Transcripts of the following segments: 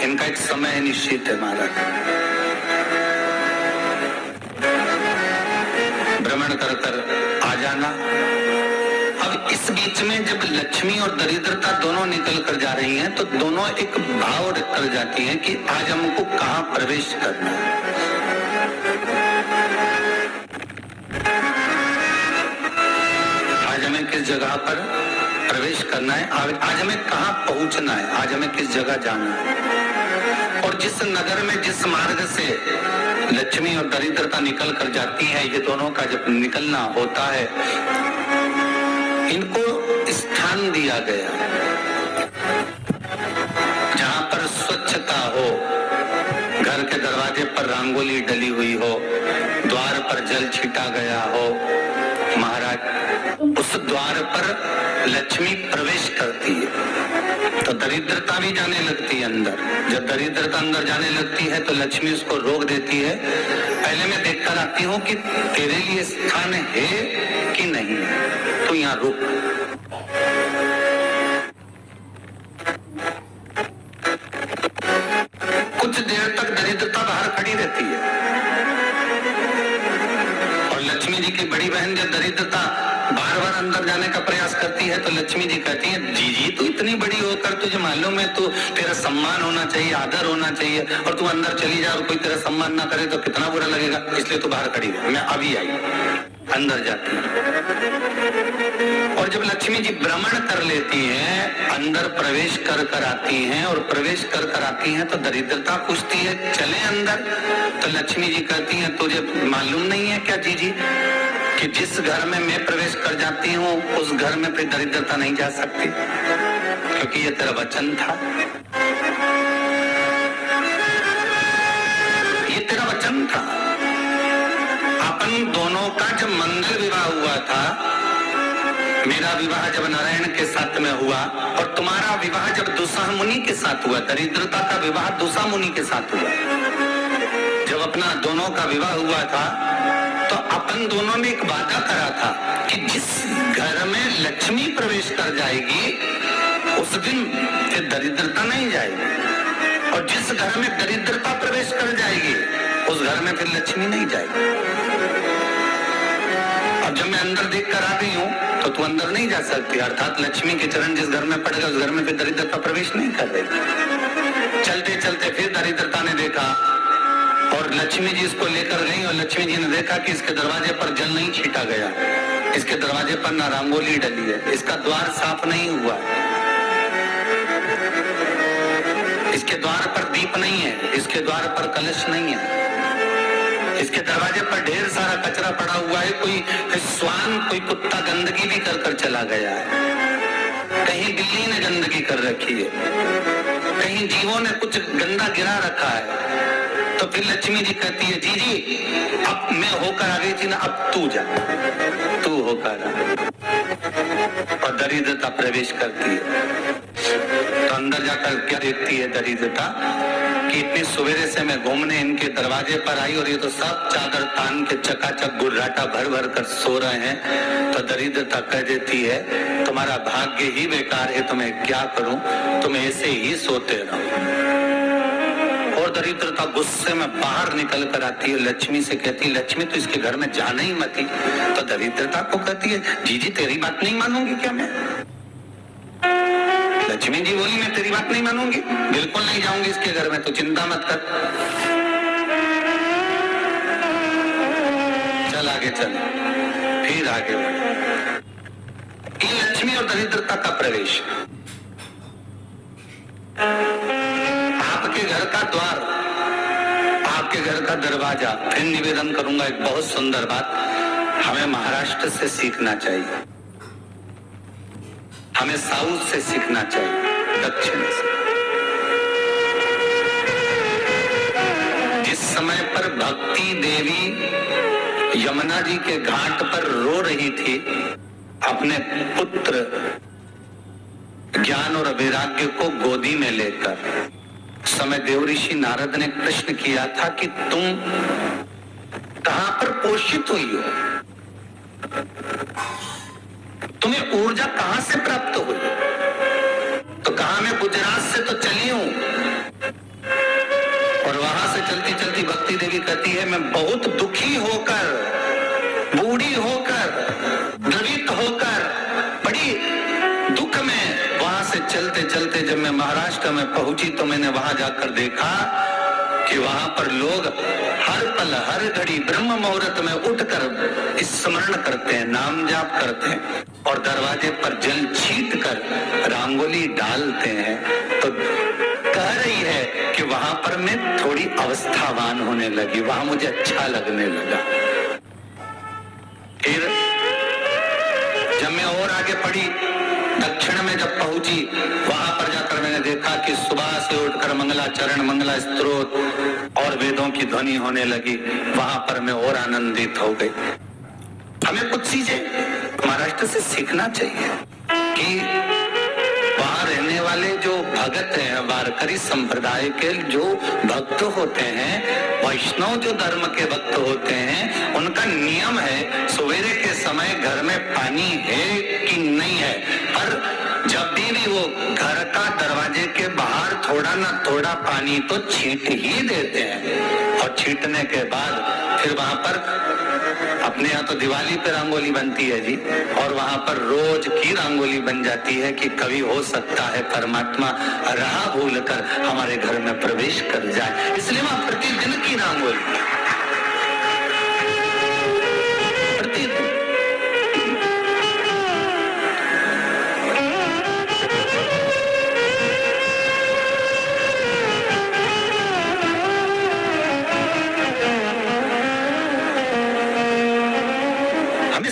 इनका एक समय निश्चित है महाराज। भ्रमण कर कर आ जाना। अब इस बीच में जब लक्ष्मी और दरिद्रता दोनों निकल कर जा रही हैं तो दोनों एक भाव कर जाती हैं कि आज हमको कहाँ प्रवेश करना है। आज हमें किस जगह पर प्रवेश करना है, आज हमें कहाँ पहुंचना है, आज हमें किस जगह जाना है। और जिस नगर में जिस मार्ग से लक्ष्मी और दरिद्रता निकल कर जाती है, ये दोनों का जब निकलना होता है, इनको स्थान दिया गया जहां पर स्वच्छता हो, घर के दरवाजे पर रंगोली डली हुई हो, द्वार पर जल छिटा गया हो। महाराज, उस द्वार पर लक्ष्मी प्रवेश करती है तो दरिद्रता भी जाने लगती है अंदर। जब दरिद्रता अंदर जाने लगती है तो लक्ष्मी उसको रोक देती है। पहले मैं देखकर आती हूँ कि तेरे लिए स्थान है कि नहीं, तो यहाँ रुक। कुछ देर तक दरिद्रता बाहर खड़ी रहती है और लक्ष्मी जी की बड़ी बहन जब दरिद्रता बार बार अंदर जाने का प्रयास करती है तो लक्ष्मी जी कहती है, जी तू इतनी बड़ी होकर तुझे मालूम है तू तेरा सम्मान होना चाहिए, आदर होना चाहिए, और तू अंदर चली जा और कोई तेरा सम्मान ना करे तो कितना बुरा लगेगा, इसलिए तू बाहर खड़ी है। मैं अभी आई, अंदर जाती है। और जब लक्ष्मी जी भ्रमण कर लेती हैं, अंदर प्रवेश कर कर आती हैं, और प्रवेश कर कर आती हैं तो दरिद्रता पूछती है चले अंदर, तो लक्ष्मी जी कहती हैं तुझे मालूम नहीं है क्या जी कि जिस घर में मैं प्रवेश कर जाती हूँ उस घर में फिर दरिद्रता नहीं जा सकती, क्योंकि ये तेरा वचन था, ये तेरा वचन था। अपन दोनों का जब मंगल विवाह हुआ था, मेरा विवाह जब नारायण के साथ में हुआ और तुम्हारा विवाह जब दुसा मुनि के साथ हुआ, दरिद्रता का विवाह दुसा मुनि के साथ हुआ। जब अपना दोनों का विवाह हुआ था तो अपन दोनों ने एक वादा करा था कि जिस घर में लक्ष्मी प्रवेश कर जाएगी उस दिन फिर दरिद्रता नहीं जाएगी, और जिस घर में दरिद्रता प्रवेश कर जाएगी उस घर में फिर लक्ष्मी नहीं जाएगी। अब जब मैं अंदर देख कर आ गई हूँ तो तू अंदर नहीं जा सकती, अर्थात लक्ष्मी के चरण जिस घर में पड़ गए उस घर में फिर दरिद्रता प्रवेश नहीं कर देगी। चलते चलते फिर दरिद्रता ने देखा और लक्ष्मी जी इसको लेकर गई, और लक्ष्मी जी ने देखा कि इसके दरवाजे पर जल नहीं छीटा गया, इसके दरवाजे पर ना रंगोली डली है, इसका द्वार साफ नहीं हुआ, इसके द्वार पर दीप नहीं है, इसके द्वार पर कलश नहीं है, इसके दरवाजे पर ढेर सारा कचरा पड़ा हुआ है, कोई श्वान कोई कुत्ता गंदगी भी कर कर चला गया है, कहीं बिल्ली ने गंदगी कर रखी है, कहीं जीवों ने कुछ गंदा गिरा रखा है। तो फिर लक्ष्मी जी कहती है जी अब मैं होकर आ गई थी ना, अब तू जा, तू होकर आ। और दरिद्रता प्रवेश करती है तो अंदर जाकर क्या देखती है दरिद्रता कि इतनी सवेरे से मैं घूमने इनके दरवाजे पर आई और ये तो सब चादर तान के चकाचक गुर्राटा भर भर कर सो रहे हैं। तो दरिद्रता कह देती है तुम्हारा भाग्य ही बेकार है, तो मैं क्या करूं, तुम ऐसे ही सोते रहो। और दरिद्रता गुस्से में बाहर निकल कर आती है, लक्ष्मी से कहती है लक्ष्मी तो इसके घर में जाना ही मत। तो दरिद्रता को कहती है जी तेरी बात नहीं मानूंगी क्या मैं? लक्ष्मी जी बोली मैं तेरी बात नहीं मानूंगी, बिल्कुल नहीं जाऊंगी इसके घर में, तो चिंता मत कर, चल आगे चल। फिर आगे बढ़े। ये लक्ष्मी और दरिद्रता का प्रवेश, आपके घर का द्वार, आपके घर का दरवाजा। फिर निवेदन करूंगा एक बहुत सुंदर बात, हमें महाराष्ट्र से सीखना चाहिए, हमें साउथ से सीखना चाहिए, दक्षिण से। जिस समय पर भक्ति देवी यमुना जी के घाट पर रो रही थी अपने पुत्र ज्ञान और वैराग्य को गोदी में लेकर, समय देवऋषि नारद ने प्रश्न किया था कि तुम कहां पर पोषित हुई हो, तुम्हें ऊर्जा कहां से प्राप्त हुई? दुख में वहां से चलते चलते जब मैं महाराष्ट्र में पहुंची तो मैंने वहां जाकर देखा कि वहां पर लोग हर पल हर घड़ी ब्रह्म मुहूर्त में उठकर स्मरण करते हैं, नाम जाप करते हैं और दरवाजे पर जल छीट कर रंगोली डालते हैं। तो कह रही है कि वहां पर मैं थोड़ी अवस्थावान होने लगी, वहां मुझे अच्छा लगने लगा। फिर जब मैं और आगे पढ़ी, दक्षिण में जब पहुंची, वहां पर जाकर मैंने देखा कि सुबह से उठकर मंगलाचरण, मंगला स्तोत्र और वेदों की ध्वनि होने लगी। वहां पर मैं और आनंदित हो गई। हमें कुछ चीजें महाराष्ट्र से सीखना चाहिए कि वहां रहने वाले जो भगत हैं, वारकरी संप्रदाय के जो भक्त होते हैं, वैष्णव जो धर्म के भक्त होते हैं, उनका नियम है सवेरे के समय घर में पानी है कि नहीं है, पर जब भी वो घर का दरवाजे के बाहर थोड़ा ना थोड़ा पानी तो छींट ही देते हैं। और छींटने के बाद फिर वहां पर अपने यहाँ तो दिवाली पे रंगोली बनती है जी, और वहां पर रोज की रंगोली बन जाती है कि कभी हो सकता है परमात्मा राह भूल कर हमारे घर में प्रवेश कर जाए, इसलिए वहां प्रतिदिन की रंगोली, प्रतिदिन।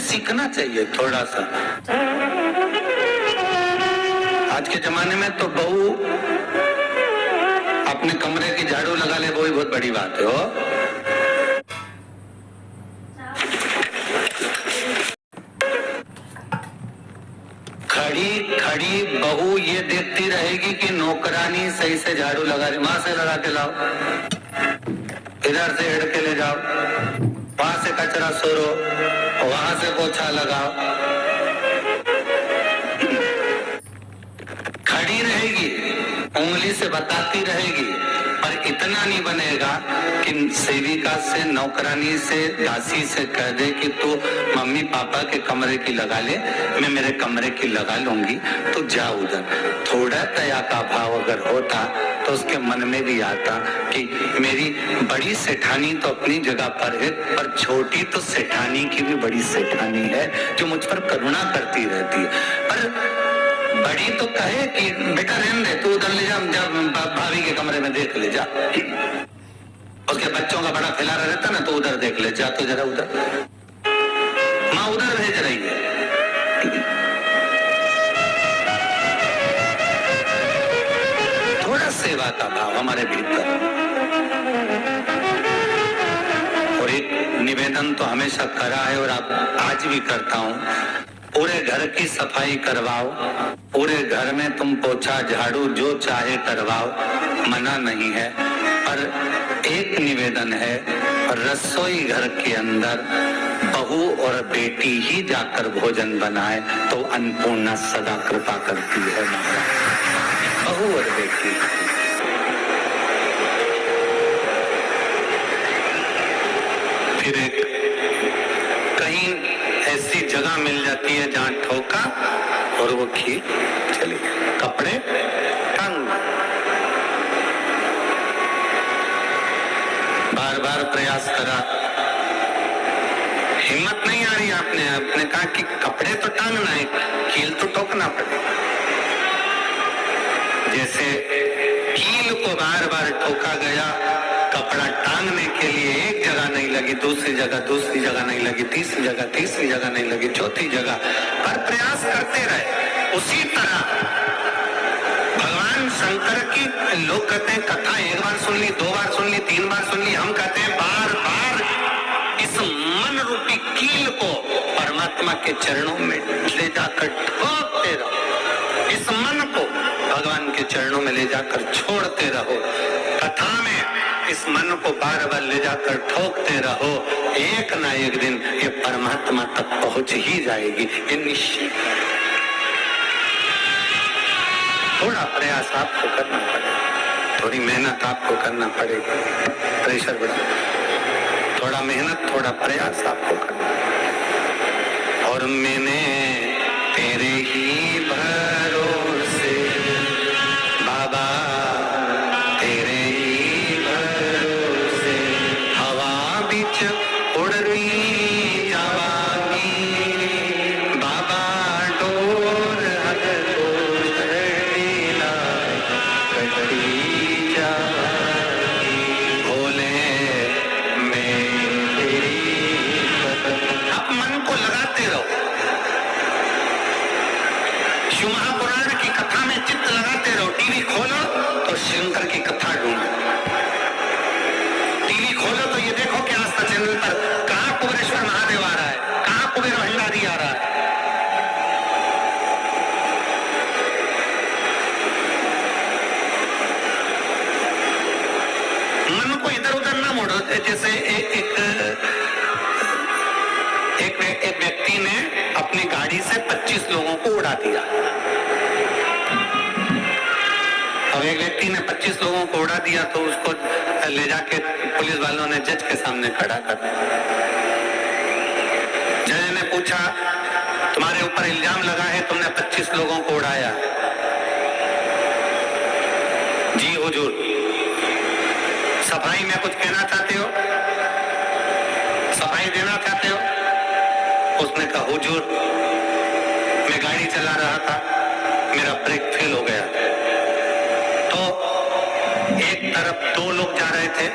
सीखना चाहिए थोड़ा सा। आज के जमाने में तो बहू अपने कमरे की झाड़ू लगा ले, वो ही बहुत बड़ी बात है। हो खड़ी खड़ी बहू ये देखती रहेगी कि नौकरानी सही से झाड़ू लगा रही, वहां से लगा के लाओ, इधर से हिड़ के ले जाओ, वहां से कचरा सोरो, वहां से पोछा लगाओ। खड़ी रहेगी, उंगली से बताती रहेगी, पर इतना नहीं बनेगा कि सेविका से, नौकरानी से, दासी से कह दे कि तू मम्मी पापा के कमरे की लगा ले, मैं मेरे कमरे की लगा लूंगी, तो जा उधर। थोड़ा दया का भाव अगर होता तो उसके मन में भी आता कि मेरी बड़ी सेठानी तो अपनी जगह पर है, पर छोटी तो सेठानी की भी बड़ी सेठानी है जो मुझ पर करुणा करती रहती है। पर बड़ी तो कहे कि बेटा रहने दे, तू उधर ले जा, भाभी के कमरे में देख ले जा। उसके बच्चों का बड़ा फैलारा रहता ना, तो उधर देख ले जा, तो जरा उधर, माँ उधर भेज रही है। थोड़ा सेवा का भाव हमारे भीतर। और एक निवेदन तो हमेशा करा है और आज भी करता हूँ, पूरे घर की सफाई करवाओ, पूरे घर में तुम पोछा झाड़ू जो चाहे करवाओ, मना नहीं है। पर एक निवेदन है, रसोई घर के अंदर बहू और बेटी ही जाकर भोजन बनाए तो अन्नपूर्णा सदा कृपा करती है। बहू और बेटी। फिर एक कहीं ऐसी जगह मिल जाती है जहां ठोका और वो खींच चली, कपड़े टांग, बार बार प्रयास करा, हिम्मत नहीं आ रही। आपने कहा कि कपड़े तो टांगना है, कील तो ठोकना पड़ेगा। जैसे कील को बार बार ठोका गया, कपड़ा टांगने के लिए एक जगह नहीं लगी, दूसरी जगह नहीं लगी, तीसरी जगह नहीं लगी, चौथी जगह, पर प्रयास करते रहे। उसी तरह भगवान शंकर की, लोग कहते हैं कथा एक बार सुन ली, 2 बार सुन ली, 3 बार सुन ली, हम कहते हैं बार बार इस मन रूपी कील को परमात्मा के चरणों में ले जाकर ठोकते रहो। इस मन को भगवान के चरणों में ले जाकर छोड़ते रहो। कथा में इस मन को बार बार ले जाकर ठोकते रहो, एक ना एक दिन ये परमात्मा तक पहुंच ही जाएगी, ये निश्चित। थोड़ा प्रयास आपको करना पड़ेगा, थोड़ी मेहनत आपको करना पड़ेगी, प्रेशर बढ़ा, थोड़ा मेहनत, थोड़ा प्रयास आपको करना। और मैंने तेरे ही जैसे एक व्यक्ति ने अपनी गाड़ी से 25 लोगों को उड़ा दिया। अब एक व्यक्ति ने 25 लोगों को उड़ा दिया तो उसको ले जाके पुलिस वालों ने जज के सामने खड़ा कर दिया। जज ने पूछा, तुम्हारे ऊपर इल्जाम लगा है तुमने 25 लोगों को उड़ाया। जी हुजूर। सफाई में कुछ कहना चाहते हो? सफाई देना चाहते हो? उसने कहा, हुजूर मैं गाड़ी चला रहा था, मेरा ब्रेक फेल हो गया, तो एक तरफ 2 लोग जा रहे थे,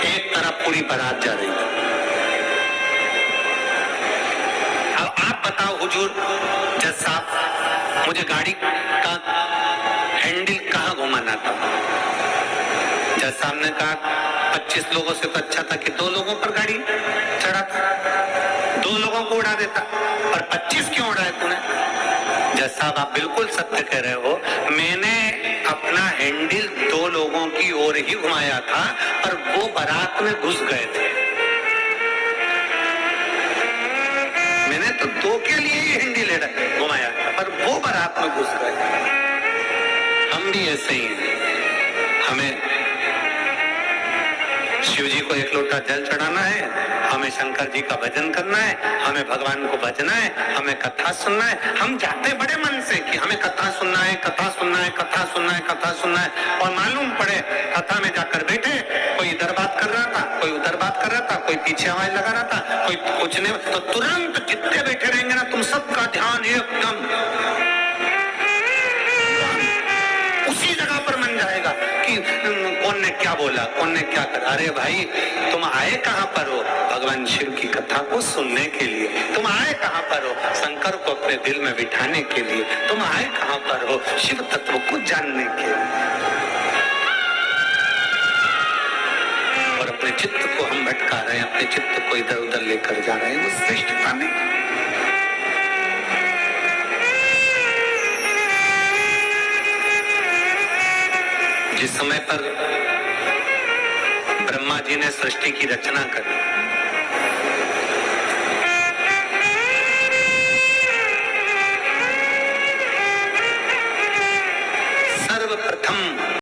एक तरफ पूरी बारात जा रही थी। अब आप बताओ हुजूर, जज साहब, मुझे गाड़ी का हैंडल कहाँ घुमाना था? जज साहब ने कहा, 25 लोगों से तो अच्छा था कि 2 लोगों पर गाड़ी चढ़ा था, 2 लोगों को उड़ा देता, और 25 क्यों उड़ाए तूने? जज साहब आप बिल्कुल सत्य कह रहे हो, मैंने अपना हैंडल 2 लोगों की ओर ही घुमाया था और वो बारात में घुस गए थे। मैंने तो 2 के लिए ही हैंडल घुमाया पर वो बारात में घुस गए। हम भी ऐसे ही हैं, हमें शिव जी को 1 लोटा जल चढ़ाना है, हमें शंकर जी का भजन करना है, हमें भगवान को भजना है, हमें कथा सुनना है। हम जाते बड़े मन से कि हमें कथा सुनना है, कथा सुनना है, कथा सुनना है, कथा सुनना है, और मालूम पड़े कथा में जाकर बैठे, कोई इधर बात कर रहा था, कोई उधर बात कर रहा था, कोई पीछे आवाज लगा रहा था, कोई कुछ नहीं, तो तुरंत जितने बैठे रहेंगे ना, तुम सबका ध्यान एकदम उसी जगह पर मन जाएगा कि कौन ने क्या बोला, कौन ने क्या करा। अरे भाई, तुम आए कहाँ पर हो? भगवान शिव की कथा को सुनने के लिए। तुम आए कहाँ पर हो? शंकर को अपने दिल में बिठाने के लिए। तुम आए कहाँ पर हो? शिव तत्व को जानने के लिए। और अपने चित्त को हम भटका रहे हैं, अपने चित्त को इधर उधर लेकर जा रहे हैं, वो श्रेष्ठता नहीं। जिस समय पर ब्रह्मा जी ने सृष्टि की रचना करी, सर्वप्रथम